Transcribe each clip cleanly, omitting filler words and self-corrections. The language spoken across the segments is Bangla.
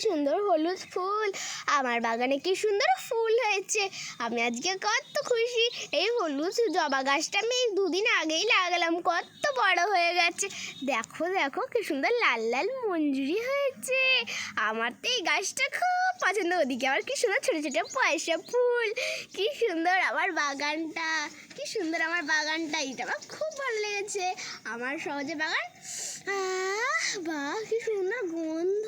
সুন্দর হলুদ ফুল, আমার বাগানে কি সুন্দর ফুল হয়েছে। আমি আজকে কত খুশি। এই হলুদ জবা গাছটা আমি 2 দিন আগেই লাগালাম, কত বড় হয়ে গেছে। দেখো দেখো কি সুন্দর লাল লাল মঞ্জুরি হয়েছে। আমার তো এই গাছটা খুব পছন্দ। ওদিকে আবার কি সুন্দর ছোটো ছোটো পয়সা ফুল। কি সুন্দর আমার বাগানটা, কি সুন্দর আমার বাগানটা। এটা আমার খুব ভালো লেগেছে। আমার সহজে বাগান, বাহ কি সুন্দর গন্ধ,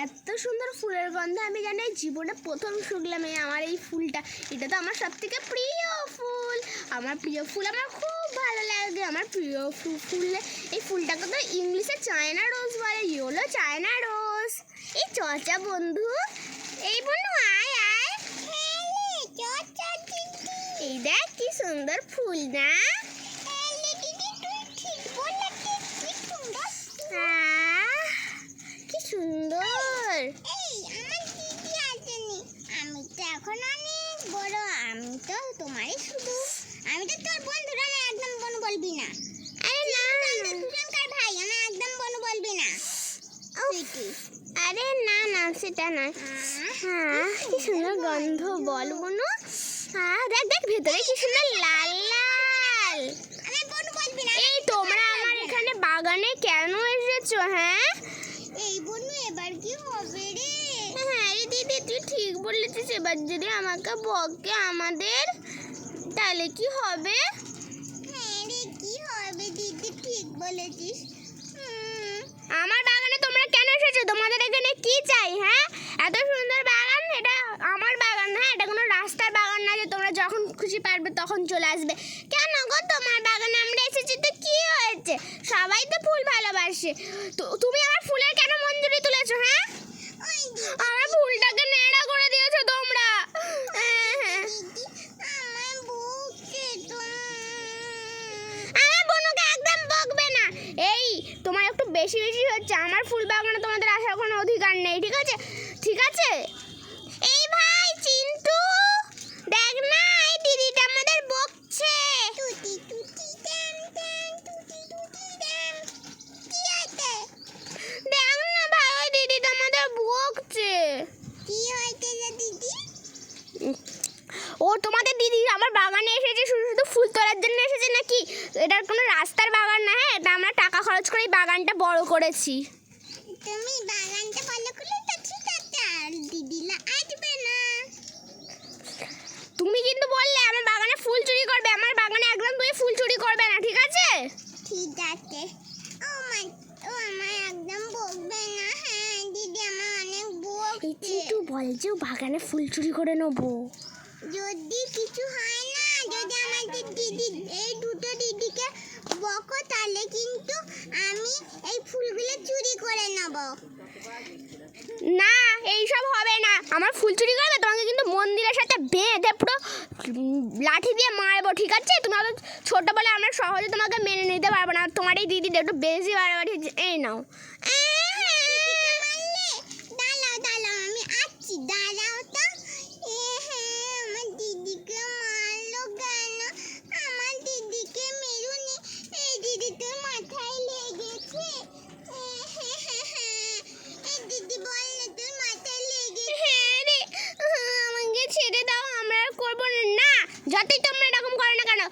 এত সুন্দর ফুলের গন্ধ আমি জানি জীবনে প্রথম শুনলাম। আমার এই ফুলটা, এটা তো আমার সব থেকে প্রিয় ফুল। আমার প্রিয় ফুল আমার খুব ভালো লাগে। আমার প্রিয় ফুল, এই ফুলটাকে তো ইংলিশে চায়না রোজ বলে, ইয়েলো চায়না রোজ। এই চর্চা বন্ধু, এই বন্ধু আয় আয়, এই দেখ কি সুন্দর ফুল না। কি সুন্দর। আমি তো এখন অনেক বড়, আমি তো তোমারই শুধু, আমি তো তোর বন্ধুরা না, একদম বনু বলবি না। আরে না দুজনকার ভাই, আমি একদম বনু বলবি না। আরে না না সেটা না। হ্যাঁ কি সুন্দর গন্ধ বল বনু। দেখ দেখ ভেতরে কি সুন্দর লাল লাল। আমি বনু বলবি না। এই তোমরা আমার এখানে বাগানে কেন এসেছো? হ্যাঁ এই বনু এবার কি হবে রে? হ্যাঁ রে দিদি, তুই ঠিক বলেছিস। এবার যদি আমাকে বকে আমাদের, তাহলে কি হবে? হ্যাঁ রে, কি হবে দিদি, ঠিক বলেছিস। আমার বাগানে তোমরা কেন এসেছো? তোমাদের এখানে কি চাই? হ্যাঁ এত সুন্দর বাগান, এটা আমার বাগান। হ্যাঁ এটা কোনো রাস্তার বাগান না যে তোমরা যখন খুশি পারবে তখন চলে আসবে। কেন গো, তোমার বাগানে আমরা এসেছি তো কি হয়েছে? সবাই তো ফুল ভালোবাসে। তো তুমি আমার ফুলের কেন মঞ্জুরি তুলেছো? হ্যাঁ আমার ফুলটাকে নেড়া করে দিয়েছো তোমরা। আমার বউকে তো আমার বোনকে একদম বকবে না। এই তোমার একটু বেশি বেশি হচ্ছে। আমার ফুল বাগানে তোমাদের আসার কোনো অধিকার নেই, ঠিক আছে? ঠিক আছে। এই ভাই চিন্টু, দেখ না এই দিদিটা আমাদের বকছে। টুটি টুটি ট্যাম ট্যাম, টুটি টুটি ট্যাম। কি হয়েছে? দেখ না ভাই, ওই দিদিটা আমাদের বকছে। কি হয়েছে রে দিদি? ও তোমাদের দিদি আমার বাগানে এসেছে শুধু শুধু ফুল তোলার জন্য এসেছে নাকি? এটার কোনো রাস্তার বাগান না। হ্যাঁ এটা আমরা টাকা খরচ করে এই বাগানটা বড় করেছি। তুমি বাগানটা ভালো করলে তো ঠিক আছে, আর দিদি না আসবে না। তুমি কিন্তু বললে আমার বাগানে ফুল চুরি করবে। আমার বাগানে একদম তুমি ফুল চুরি করবে না, ঠিক আছে? ঠিক আছে। ও আমার একদম বকবে না। হ্যাঁ দিদি, আমার অনেক বকছে। চিন্টু বল যে ও বাগানে ফুল চুরি করে নেবো। যদি কিছু হয় না, যদি আমাদের দিদি, এই দুটো দিদিকে বকো, তাহলে কিন্তু আমি এই ফুলগুলো চুরি করে নেব। না এইসব হবে না। আমার ফুল চুরি করবে তোমাকে কিন্তু মন্দিরের সাথে বেঁধে পুরো লাঠি দিয়ে মারবো, ঠিক আছে? তুমি অত ছোটো বলে আমরা সহজে তোমাকে মেনে নিতে পারবো না। আর তোমার এই দিদিটা একটু বেশি বাড়াবাড়ি, এই নাও। দাঁড়াও দাঁড়াও, আমি আসছি, দাঁড়াও তো। আমার দিদিকে মারলো কেন? আমার দিদিকে মেরুনি, এই দিদি তোর মাথায় লেগেছে। এই দিদি বললে তোর মাথায় লেগেছে। হ্যাঁ রে, আমাকে ছেড়ে দাও, আমরা আর করবো না। যতই তোমরা এরকম করো না কেন,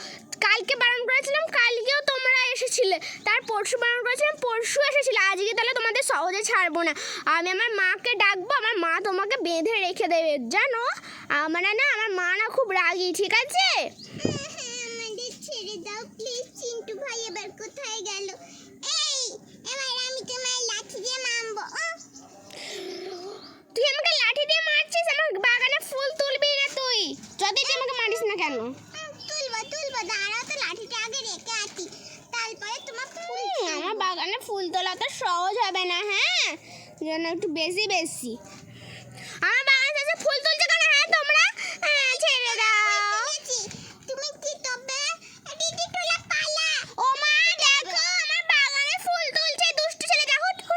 কালকে বারণ করেছিলাম, কালকেও তোমরা এসেছিলে। তার পরশু বারণ করেছিলাম, পরশু এসেছিলে। আজকে তাহলে তোমাদের সহজে ছাড়বো না। আমি আমার মাকে ডাকবো, আমার মা তোমাকে বেঁধে রেখে দেবে, জানো? আমার মা না খুব রাগী, ঠিক আছে? আমাদের ছেড়ে দাও প্লিজ। চিন্টু ভাই এবার কোথায় গেল? এই এবার আমি তোমায় লাঠি দিয়ে মারবো। তুই আমাকে লাঠি দিয়ে মারছিস? আমার বাগানে ফুল তুলবি না তুই, যতই তুই আমাকে মারিস না কেন। তুলবো, দাঁড়াও তো, লাঠিটা আগে রেখে আসি, তারপরে তোমার ফুল। আমার বাগানে ফুল তোলা তো সহজ হবে না। হ্যাঁ যেন একটু বেশি বেশি। আমার